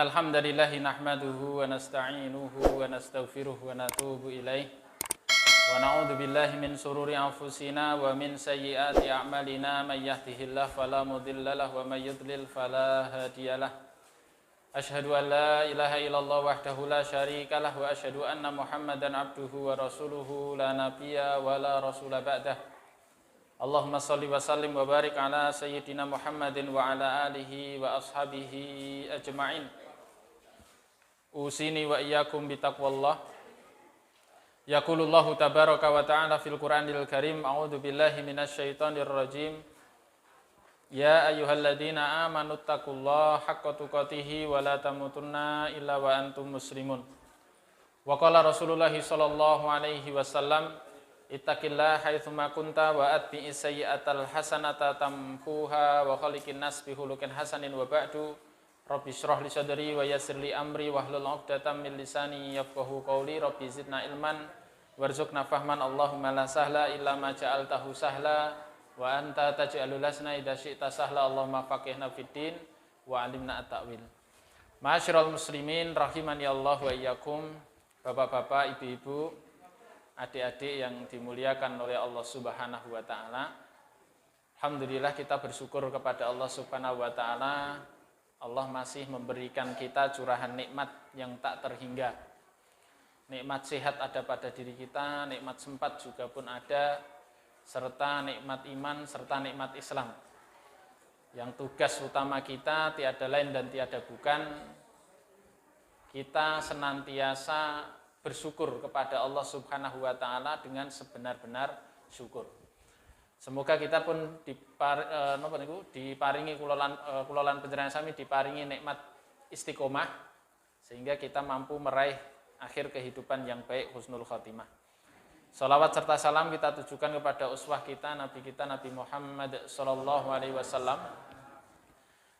Innal hamdalillahi nahmaduhu wa nasta'inuhu wa nastaghfiruh wa natubu ilaih wa na'udzu billahi min shururi anfusina wa min sayyiati a'malina may yahdihillahu fala mudilla lahu wa may yudlil fala hadiyalah. Asyhadu an la ilaha illallah wahdahu la syarika lah wa asyhadu anna Muhammadan abduhu wa rasuluhu la nabiyya wa la rasula ba'dah. Allahumma salli wa sallim wa barik ala sayyidina Muhammadin wa ala alihi wa ashabihi ajma'in. Usini wa iyyakum bitaqwallah. Yaqulullahu tabaraka wa ta'ala fil Qur'anil Karim, a'udzu billahi minasyaitonir rajim. Ya ayyuhalladzina amanu taqullaha haqqa tuqatih wa la tamutunna illa wa antum muslimun. Wa qala Rasulullah sallallahu alaihi wasallam, ittaqillaha haitsuma kunta wa atbi'is sayyi'atal hasanata tamhuha wa khaliqin nas bi khuluqin hasanin wa ba'du. Rabbi shrah li sadri wa yassir li amri wahlul 'uqdatam min lisani yafqahu qawli. Rabbi zidna ilman warzuqna fahman. Allahumma la sahla illa ma ja'altahu sahla wa anta taj'alul hasana idza syi'ta sahla. Allahumma faqihna fid din wa 'allimna at-ta'wil. Ma'asyiral muslimin rahimani Allah wa iyyakum. Bapak-bapak, ibu-ibu, adik-adik yang dimuliakan oleh Allah Subhanahu wa taala. Alhamdulillah kita bersyukur kepada Allah Subhanahu wa taala. Allah masih memberikan kita curahan nikmat yang tak terhingga. Nikmat sehat ada pada diri kita, nikmat sempat juga pun ada, serta nikmat iman, serta nikmat Islam. Yang tugas utama kita tiada lain dan tiada bukan, kita senantiasa bersyukur kepada Allah Subhanahu wa taala dengan sebenar-benar syukur. Semoga kita pun diparingi kulolan panjenengan sami diparingi nikmat istiqomah sehingga kita mampu meraih akhir kehidupan yang baik, husnul khotimah. Salawat serta salam kita tujukan kepada uswah kita Nabi Muhammad sallallahu alaihi wasallam,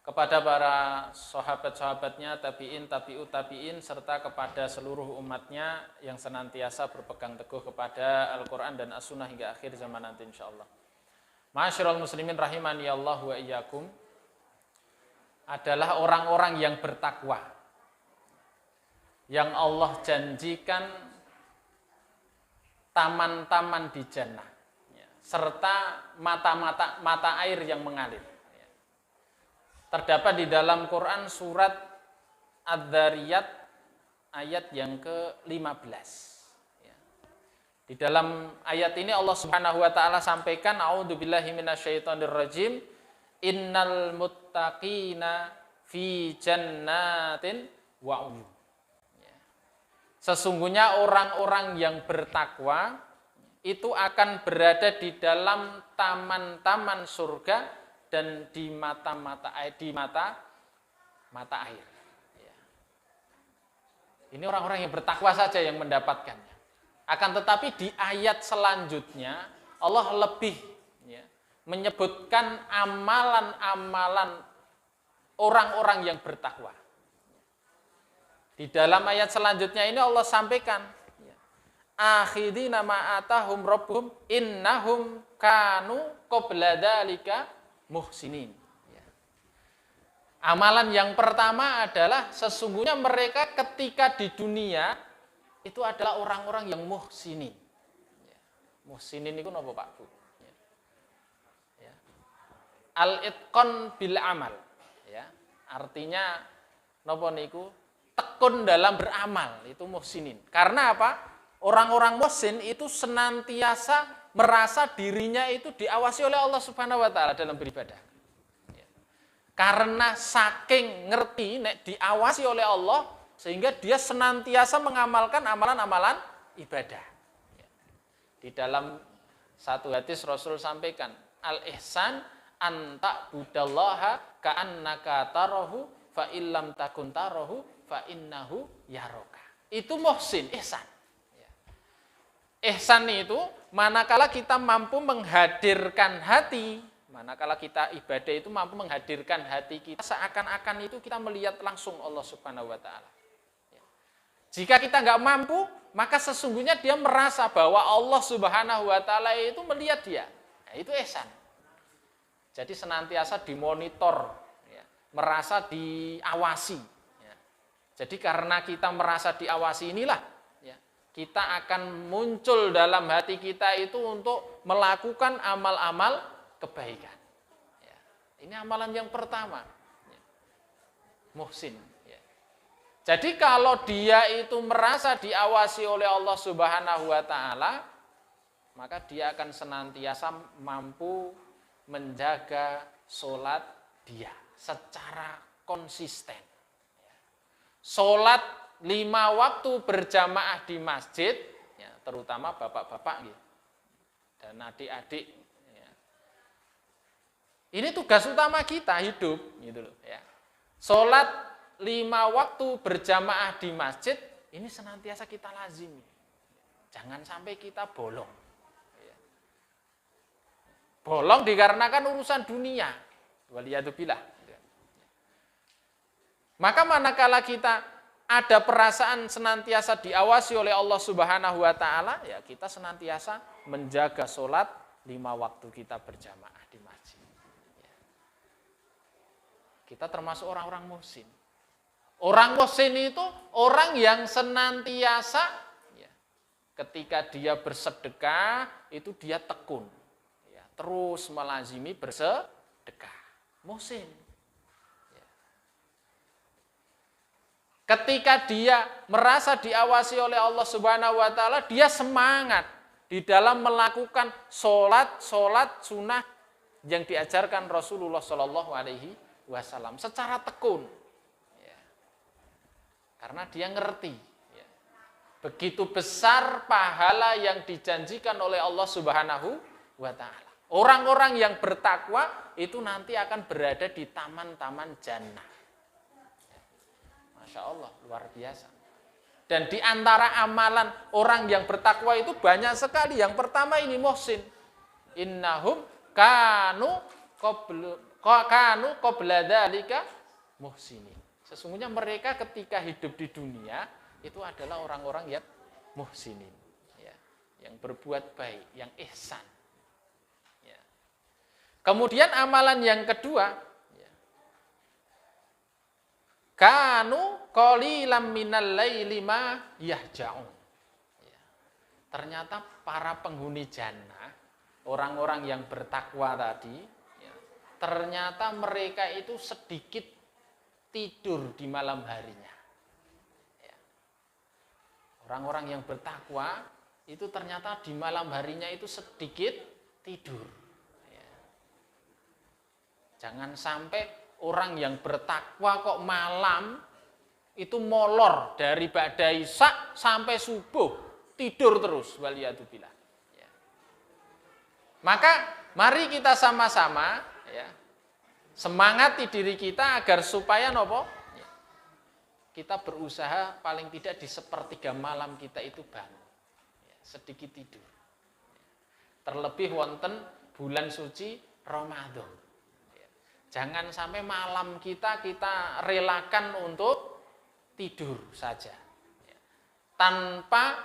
kepada para sahabat-sahabatnya, tabi'in, tabi'ut tabi'in, serta kepada seluruh umatnya yang senantiasa berpegang teguh kepada Al-Quran dan As-Sunnah hingga akhir zaman nanti insyaallah. Ma'asyiral muslimin rahimani Allah wa iyyakum, adalah orang-orang yang bertakwa, yang Allah janjikan taman-taman di jannah, serta mata air yang mengalir. Terdapat di dalam Quran surat Adz-Dzariyat ayat yang ke-15. Di dalam ayat ini Allah Subhanahu wa taala sampaikan, a'udzubillahi minasyaitonir rajim, innal muttaqina fi jannatin wa uyun. Sesungguhnya orang-orang yang bertakwa itu akan berada di dalam taman-taman surga dan di mata air. Ini orang-orang yang bertakwa saja yang mendapatkannya. Akan tetapi di ayat selanjutnya Allah lebih menyebutkan amalan-amalan orang-orang yang bertakwa. Di dalam ayat selanjutnya ini Allah sampaikan, akhidina ma atahum rabbuhum innahum kanu qabla dzalika muhsinin. Amalan yang pertama adalah sesungguhnya mereka ketika di dunia itu adalah orang-orang yang muhsinin. Muhsinin itu apa Pak Bu? Al-itqan bil amal. Artinya napa niku? Tekun dalam beramal, itu muhsinin. Karena apa? Orang-orang muhsin itu senantiasa merasa dirinya itu diawasi oleh Allah Subhanahu wa taala dalam beribadah. Karena saking ngerti nek diawasi oleh Allah, sehingga dia senantiasa mengamalkan amalan-amalan ibadah. Di dalam satu hadis Rasul sampaikan, al-ihsan anta budallaha ka'annaka tarahu fa illam takun tarahu fa innahu yaraka. Itu muhsin, ihsan. Ihsan itu manakala kita mampu menghadirkan hati, manakala kita ibadah itu mampu menghadirkan hati kita seakan-akan itu kita melihat langsung Allah Subhanahu wa taala. Jika kita nggak mampu, maka sesungguhnya dia merasa bahwa Allah Subhanahu wa taala itu melihat dia. Nah, itu ihsan. Jadi senantiasa dimonitor, merasa diawasi. Jadi karena kita merasa diawasi inilah, ya, kita akan muncul dalam hati kita itu untuk melakukan amal-amal kebaikan. Ya, ini amalan yang pertama, ya, muhsin. Ya. Jadi kalau dia itu merasa diawasi oleh Allah Subhanahu wa Ta'ala, maka dia akan senantiasa mampu menjaga sholat dia secara konsisten. Sholat 5 waktu berjamaah di masjid, ya, terutama bapak-bapak gitu, dan adik-adik. Ya. Ini tugas utama kita hidup, gitu loh. Ya. Sholat 5 waktu berjamaah di masjid, ini senantiasa kita lazimi. Jangan sampai kita bolong. Ya. Bolong dikarenakan urusan dunia. Waliyadzubillah. Maka manakala kita ada perasaan senantiasa diawasi oleh Allah Subhanahu wa Ta'ala, ya kita senantiasa menjaga sholat 5 waktu kita berjamaah di masjid. Ya. Kita termasuk orang-orang muhsin. Orang muhsin itu orang yang senantiasa, ya, ketika dia bersedekah itu dia tekun, ya, terus melazimi bersedekah. Muhsin. Ketika dia merasa diawasi oleh Allah Subhanahu wa Ta'ala, dia semangat di dalam melakukan sholat sunnah yang diajarkan Rasulullah Shallallahu Alaihi Wasallam secara tekun. Ya. Karena dia ngerti, ya, begitu besar pahala yang dijanjikan oleh Allah Subhanahu wa Ta'ala. Orang-orang yang bertakwa itu nanti akan berada di taman-taman jannah. Masya Allah, luar biasa. Dan di antara amalan orang yang bertakwa itu banyak sekali. Yang pertama ini muhsin. Innahum kanu qabla dzalika muhsinin. Sesungguhnya mereka ketika hidup di dunia itu adalah orang-orang yang muhsinin, ya, yang berbuat baik, yang ihsan. Ya. Kemudian amalan yang kedua, kanu qalilan minal laili ma yahja'un. Ya. Ternyata para penghuni jannah, orang-orang yang bertakwa tadi, ya, ternyata mereka itu sedikit tidur di malam harinya. Ya. Orang-orang yang bertakwa itu ternyata di malam harinya itu sedikit tidur. Ya. Jangan sampai orang yang bertakwa kok malam itu molor dari ba'da isya sampai subuh tidur terus, waliyadzubillah. Ya. Maka mari kita sama-sama, ya, semangati diri kita agar supaya nopo, ya, kita berusaha paling tidak di sepertiga malam kita itu bangun, ya, sedikit tidur. Ya. Terlebih wonten bulan suci Ramadan. Jangan sampai malam kita relakan untuk tidur saja. Tanpa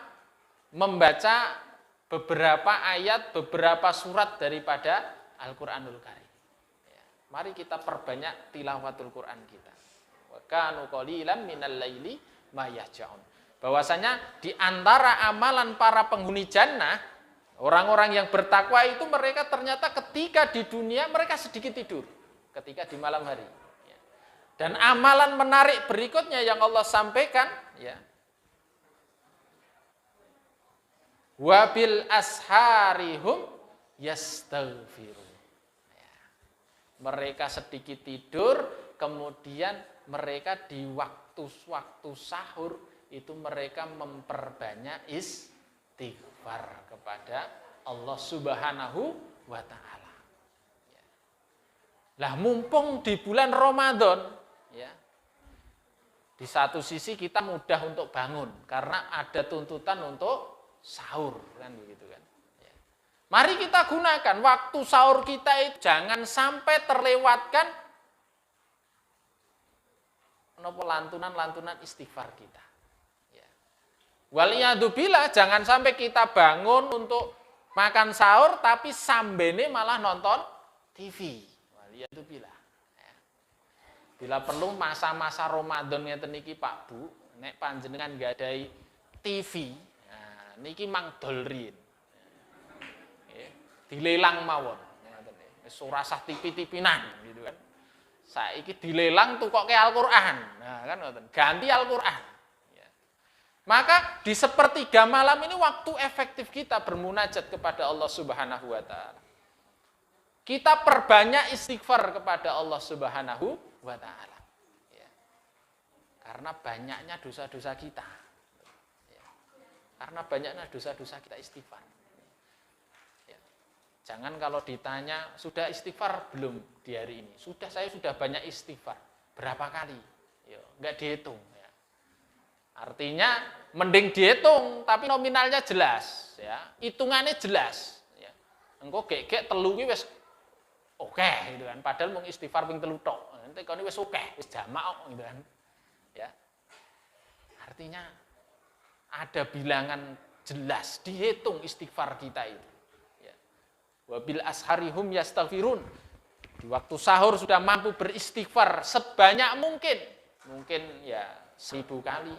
membaca beberapa ayat, beberapa surat daripada Al-Quranul Karim. Mari kita perbanyak tilawatul Quran kita. Wa kanu qalilan minal laili ma yahja'un. Bahwasanya di antara amalan para penghuni jannah, orang-orang yang bertakwa itu mereka ternyata ketika di dunia mereka sedikit tidur. Ketika di malam hari. Dan amalan menarik berikutnya yang Allah sampaikan, ya. Wabil asharihum yastaghfirun. Ya. Mereka sedikit tidur, kemudian mereka di waktu sahur itu mereka memperbanyak istighfar kepada Allah Subhanahu wa Ta'ala. Lah mumpung di bulan Ramadan, ya, di satu sisi kita mudah untuk bangun karena ada tuntutan untuk sahur, kan begitu kan. Ya. Mari kita gunakan waktu sahur kita itu jangan sampai terlewatkan lantunan istighfar kita. Ya. Waliyadzubillah, jangan sampai kita bangun untuk makan sahur tapi sambene malah nonton TV. Waliyadzubillah. Bila perlu masa-masa Ramadan ngeten niki Pak Bu, nek panjenengan nggadahi TV, nah, niki mang dolrin. Nggih, dilelang mawon ngoten nggih. Wis ora sah tipi-tipinan gitu kan. Saiki dilelang tukoke Al-Qur'an. Nah, kan ngoten. Ganti Al-Qur'an. Ya. Maka di sepertiga malam ini waktu efektif kita bermunajat kepada Allah Subhanahu wa taala. Kita perbanyak istighfar kepada Allah Subhanahu wa taala. Ya. Karena banyaknya dosa-dosa kita. Ya. Karena banyaknya dosa-dosa kita istighfar. Ya. Jangan kalau ditanya, sudah istighfar belum di hari ini? Saya sudah banyak istighfar. Berapa kali? Ya, enggak dihitung. Ya. Artinya, mending dihitung, tapi nominalnya jelas. Ya. Hitungannya jelas. Ya. Engko gek-gek telu ki wis oke gitu kan. Padahal mung istighfar ping 3 tok. Nanti kene wis oke, wis jamak gitu kan. Ya. Artinya ada bilangan jelas, dihitung istighfar kita itu. Ya. Wabil asharihum yastaghfirun. Di waktu sahur sudah mampu beristighfar sebanyak mungkin. Mungkin ya 1000 kali,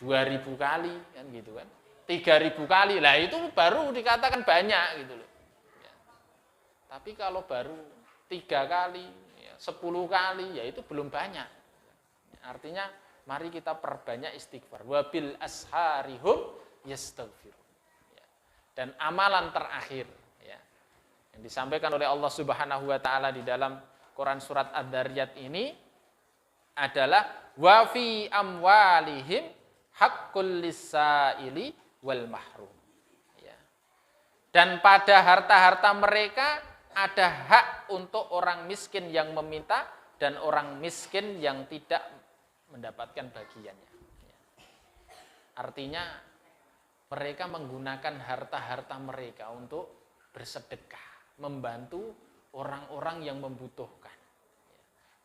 2000 kali kan gitu kan. 3000 kali. Lah itu baru dikatakan banyak gitu loh. Tapi kalau baru 3 kali, 10 kali, ya itu belum banyak. Artinya, mari kita perbanyak istighfar. Wabil asharihum yastaghfirun. Dan amalan terakhir, ya, yang disampaikan oleh Allah Subhanahu wa taala di dalam Quran surat Ad-Dariyat ini adalah wa fi amwalihim haqqul lis-sa'ili wal mahrum. Ya. Dan pada harta-harta mereka ada hak untuk orang miskin yang meminta dan orang miskin yang tidak mendapatkan bagiannya. Artinya mereka menggunakan harta-harta mereka untuk bersedekah, membantu orang-orang yang membutuhkan.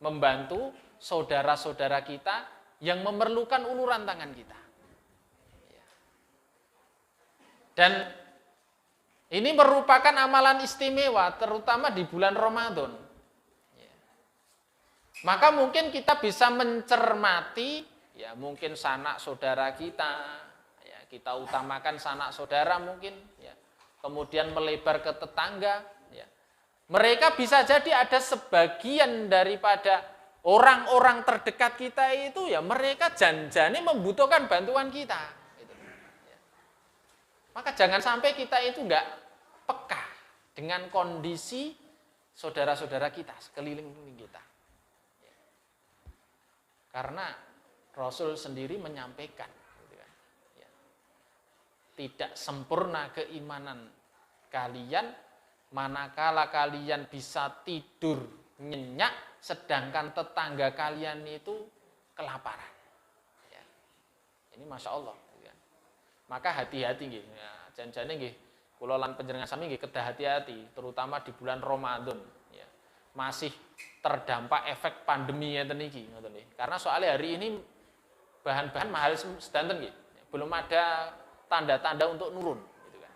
Membantu saudara-saudara kita yang memerlukan uluran tangan kita. Dan ini merupakan amalan istimewa, terutama di bulan Ramadan. Maka mungkin kita bisa mencermati, ya mungkin sanak saudara kita, ya kita utamakan sanak saudara mungkin, ya. Kemudian melebar ke tetangga. Ya. Mereka bisa jadi ada sebagian daripada orang-orang terdekat kita itu, ya mereka janjane membutuhkan bantuan kita. Maka jangan sampai kita itu enggak peka dengan kondisi saudara-saudara kita, sekeliling kita. Karena Rasul sendiri menyampaikan, tidak sempurna keimanan kalian, manakala kalian bisa tidur nyenyak, sedangkan tetangga kalian itu kelaparan. Ini Masya Allah. Maka hati-hati nggih. Ya, janjane nggih kula lan panjenengan sami nggih kedah hati-hati terutama di bulan Ramadan ya. Masih terdampak efek pandemi ngeten iki ngoten nggih. Karena soalnya hari ini bahan-bahan mahal sedanten nggih. Belum ada tanda-tanda untuk nurun gitu kan.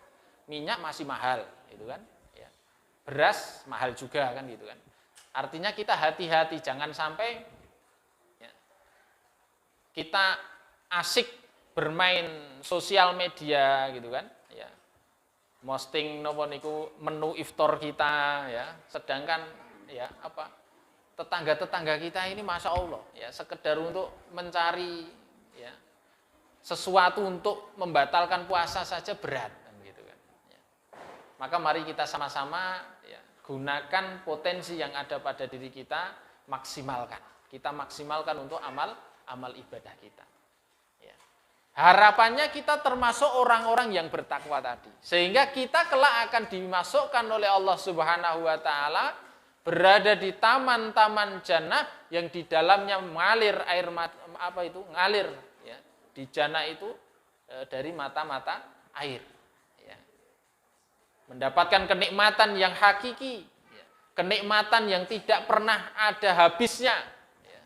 Minyak masih mahal gitu kan ya. Beras mahal juga kan gitu kan. Artinya kita hati-hati jangan sampai ya, kita asik bermain sosial media gitu kan ya, posting nopo niku menu iftar kita ya, sedangkan ya apa tetangga-tetangga kita ini Masya Allah ya sekedar untuk mencari ya sesuatu untuk membatalkan puasa saja berat kan gitu kan ya. Maka mari kita sama-sama ya gunakan potensi yang ada pada diri kita, kita maksimalkan untuk amal ibadah kita. Harapannya kita termasuk orang-orang yang bertakwa tadi. Sehingga kita kelak akan dimasukkan oleh Allah Subhanahu wa taala berada di taman-taman jannah yang di dalamnya mengalir air mata, ngalir ya. Di jannah itu dari mata-mata air ya. Mendapatkan kenikmatan yang hakiki, ya. Kenikmatan yang tidak pernah ada habisnya ya.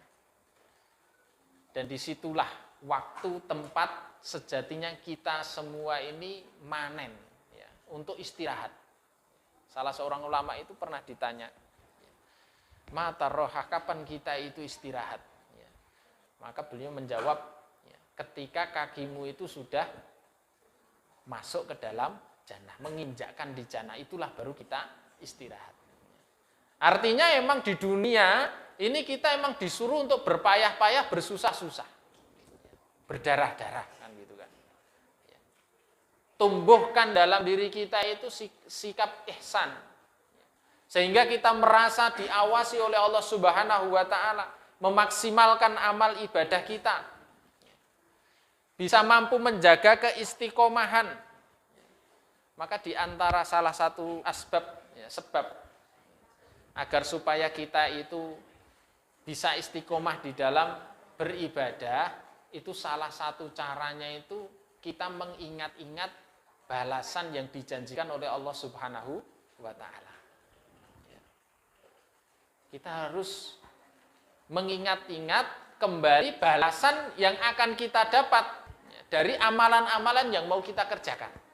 Dan disitulah waktu tempat sejatinya kita semua ini manen ya, untuk istirahat. Salah seorang ulama itu pernah ditanya, Mata rohah, kapan kita itu istirahat? Ya. Maka beliau menjawab, ya, ketika kakimu itu sudah masuk ke dalam jannah, menginjakkan di jannah, itulah baru kita istirahat. Artinya emang di dunia ini kita emang disuruh untuk berpayah-payah, bersusah-susah, berdarah-darah, kan gitu kan. Ya. Tumbuhkan dalam diri kita itu sikap ihsan, sehingga kita merasa diawasi oleh Allah Subhanahu wa taala, memaksimalkan amal ibadah kita. Bisa mampu menjaga keistiqomahan. Maka di antara salah satu sebab agar supaya kita itu bisa istiqomah di dalam beribadah, itu salah satu caranya itu kita mengingat-ingat balasan yang dijanjikan oleh Allah Subhanahu wa taala. Kita harus mengingat-ingat kembali balasan yang akan kita dapat dari amalan-amalan yang mau kita kerjakan.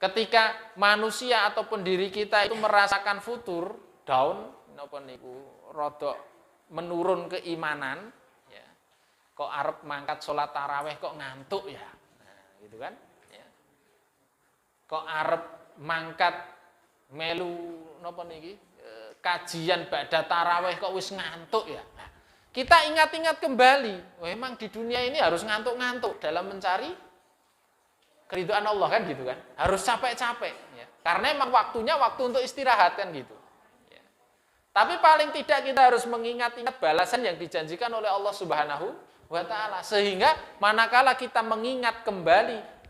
Ketika manusia ataupun diri kita itu merasakan futur, down, rodok menurun keimanan, ya, kok arep mangkat sholat taraweh kok ngantuk ya, nah, gitu kan? Ya. Kok arep mangkat melu kajian ba'da taraweh kok wis ngantuk ya. Nah, kita ingat-ingat kembali, memang di dunia ini harus ngantuk-ngantuk dalam mencari keridhaan Allah, kan gitu kan, harus capek-capek ya. Karena emang waktunya waktu untuk istirahat, kan gitu ya. Tapi paling tidak kita harus mengingat-ingat balasan yang dijanjikan oleh Allah Subhanahu wa taala, sehingga manakala kita mengingat kembali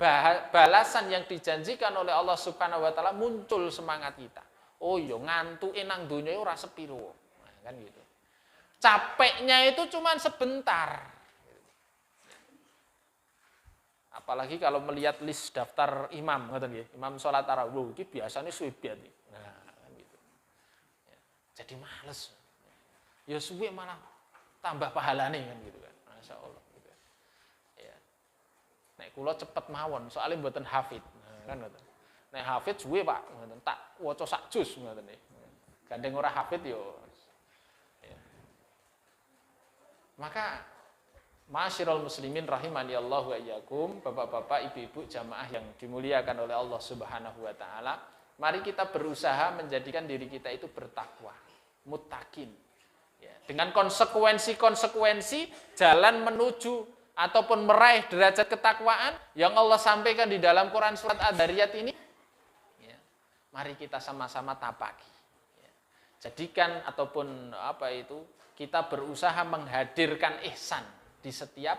balasan yang dijanjikan oleh Allah Subhanahu wa taala, muncul semangat kita. Oh iya, ngantuke nang donya ora sepiro, nah, kan gitu. Capeknya itu cuman sebentar. Apalagi kalau melihat list daftar imam, imam sholat tarawih, ini biasanya suwe biat. Nah, kan gitu. Ya, jadi males. Ya suwe malah tambah pahalane, kan gitu kan. Masya Allah. Gitu. Ya. Nek kula cepet mawon, soalnya mboten hafid. Nah, kan ngoten. Nek hafid suwe Pak, ngoten tak waca sak juz ngoten nggih. Gandeng ora hafid yo. Ya. Maka Ma'asyiral muslimin rahimani Allah wa iyyakum, bapak-bapak, ibu-ibu, jamaah yang dimuliakan oleh Allah Subhanahu wa taala, mari kita berusaha menjadikan diri kita itu bertakwa, muttaqin. Ya, dengan konsekuensi-konsekuensi jalan menuju ataupun meraih derajat ketakwaan yang Allah sampaikan di dalam Quran surat Ad-Dariyat ini, ya, mari kita sama-sama tapaki. Ya, jadikan ataupun kita berusaha menghadirkan ihsan di setiap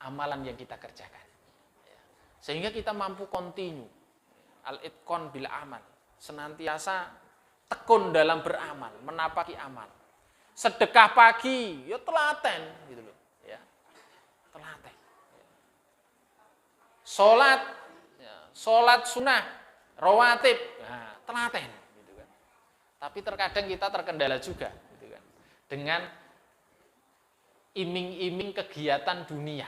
amalan yang kita kerjakan. Sehingga kita mampu kontinu. Al-itqon bil amal. Senantiasa tekun dalam beramal, menapaki amal. Sedekah pagi, ya telaten gitu loh, ya. Telaten. Salat sunnah, rawatib, nah, telaten gitu kan. Tapi terkadang kita terkendala juga gitu kan. Dengan iming-iming kegiatan dunia,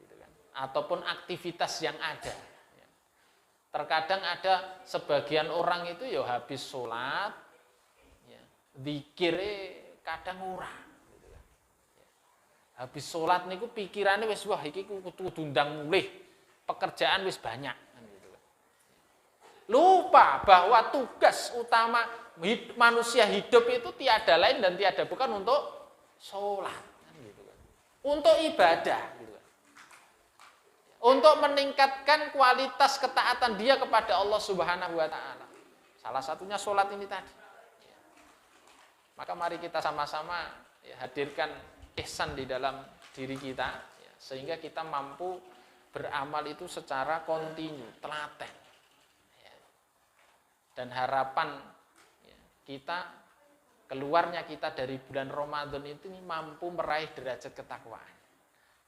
gitu kan, ataupun aktivitas yang ada. Terkadang ada sebagian orang itu ya habis sholat, ya, zikir kadang ora. Gitu kan. Habis sholat niku pikirannya wis wah iki kudu ndang mulih, pekerjaan wis banyak. Gitu kan. Lupa bahwa tugas utama manusia hidup itu tiada lain dan tiada bukan untuk sholat. Untuk ibadah, gitu kan. Untuk meningkatkan kualitas ketaatan dia kepada Allah Subhanahu wa taala. Salah satunya sholat ini tadi. Maka mari kita sama-sama hadirkan ihsan di dalam diri kita, sehingga kita mampu beramal itu secara kontinu, telaten. Dan harapan kita keluarnya kita dari bulan Ramadan itu mampu meraih derajat ketakwaan.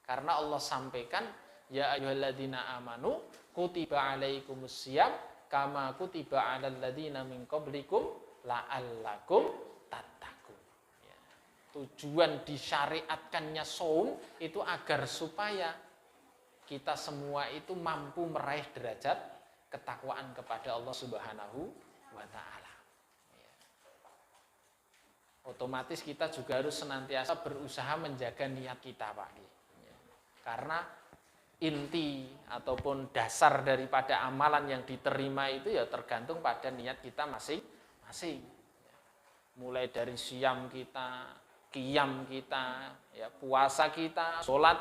Karena Allah sampaikan, ya ayyuhalladzina amanu kutiba alaikumusiyam kama kutiba alal ladzina min qablikum la'allakum tattaqun. Ya. Tujuan disyariatkannya shaum itu agar supaya kita semua itu mampu meraih derajat ketakwaan kepada Allah Subhanahu wa taala. otomatis kita juga harus senantiasa berusaha menjaga niat kita, Pak. Karena inti ataupun dasar daripada amalan yang diterima itu ya tergantung pada niat kita masing-masing. Mulai dari siam kita, qiyam kita, ya, puasa kita, sholat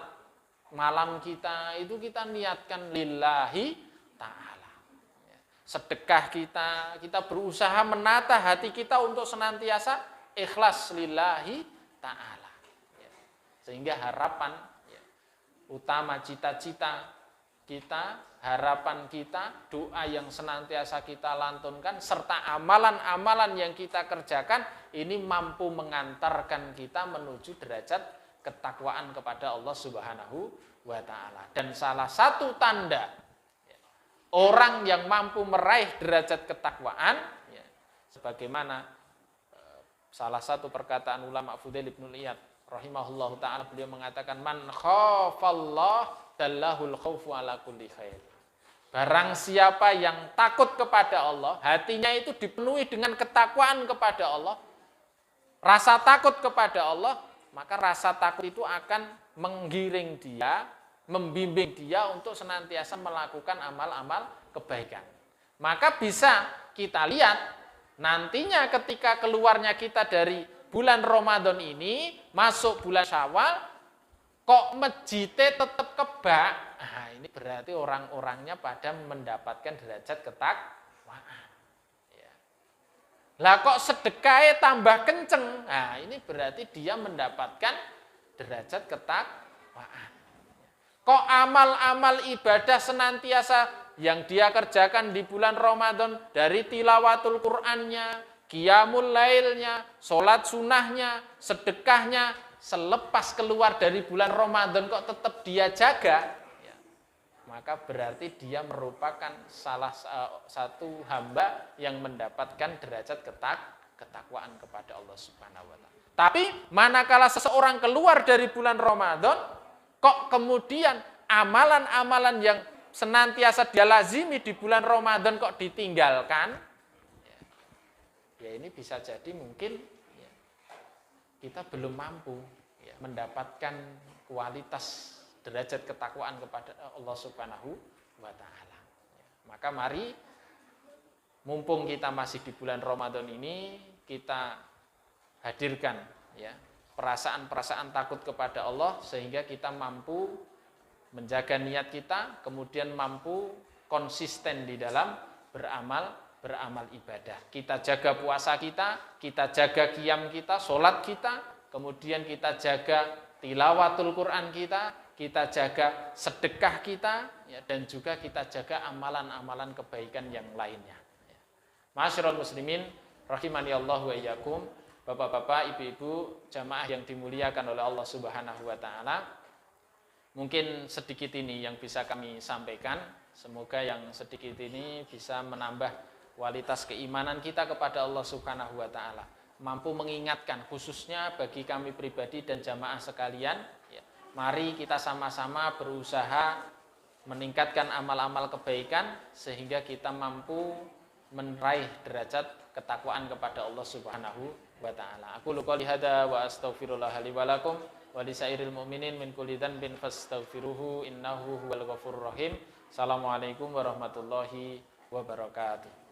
malam kita, itu kita niatkan lillahi ta'ala. Sedekah kita berusaha menata hati kita untuk senantiasa ikhlas lillahi ta'ala. Sehingga harapan utama, cita-cita kita, harapan kita, doa yang senantiasa kita lantunkan, serta amalan-amalan yang kita kerjakan, ini mampu mengantarkan kita menuju derajat ketakwaan kepada Allah Subhanahu wa Ta'ala. Dan salah satu tanda orang yang mampu meraih derajat ketakwaan, sebagaimana salah satu perkataan ulama Fudail ibn Iyad rahimahullahu ta'ala, beliau mengatakan, man khafallah dallahul khawfu ala kulli khair. Barang siapa yang takut kepada Allah, hatinya itu dipenuhi dengan ketakwaan kepada Allah, rasa takut kepada Allah, maka rasa takut itu akan menggiring dia, membimbing dia untuk senantiasa melakukan amal-amal kebaikan. Maka bisa kita lihat nantinya ketika keluarnya kita dari bulan Ramadan ini, masuk bulan Syawal, kok masjidnya tetap kebak, nah ini berarti orang-orangnya pada mendapatkan derajat ketakwaan. Ya. Lah kok sedekahnya tambah kenceng, nah ini berarti dia mendapatkan derajat ketakwaan. Kok amal-amal ibadah senantiasa yang dia kerjakan di bulan Ramadan, dari tilawatul Qur'annya, qiyamul lailnya, sholat sunnahnya, sedekahnya, selepas keluar dari bulan Ramadan kok tetap dia jaga, ya, maka berarti dia merupakan salah satu hamba yang mendapatkan derajat ketakwaan kepada Allah Subhanahu wa Ta'ala. Tapi manakala seseorang keluar dari bulan Ramadan, kok kemudian amalan-amalan yang senantiasa dia lazimi di bulan Ramadan kok ditinggalkan, ya ini bisa jadi mungkin ya, kita belum mampu ya, mendapatkan kualitas derajat ketakwaan kepada Allah Subhanahu wa Ta'ala. Ya, maka mari, mumpung kita masih di bulan Ramadan ini, kita hadirkan ya perasaan-perasaan takut kepada Allah, sehingga kita mampu menjaga niat kita, kemudian mampu konsisten di dalam beramal ibadah. Kita jaga puasa kita jaga qiyam kita, sholat kita, kemudian kita jaga tilawatul Quran kita jaga sedekah kita, ya, dan juga kita jaga amalan-amalan kebaikan yang lainnya. Ya. Ma'asyiral muslimin, rahimani Allah wa iyyakum, bapak-bapak, ibu-ibu, jamaah yang dimuliakan oleh Allah Subhanahu wa Ta'ala. Mungkin sedikit ini yang bisa kami sampaikan. Semoga yang sedikit ini bisa menambah kualitas keimanan kita kepada Allah Subhanahu wa Ta'ala, mampu mengingatkan khususnya bagi kami pribadi dan jamaah sekalian, ya, mari kita sama-sama berusaha meningkatkan amal-amal kebaikan sehingga kita mampu meraih derajat ketakwaan kepada Allah Subhanahu wa Ta'ala. Aku qouli hadza wa astaghfirullah li wa lakum wa lisairil mu'minin min kulli dhanbin fastaghfiruhu innahu huwal ghafurur rahim. Assalamualaikum warahmatullahi wabarakatuh.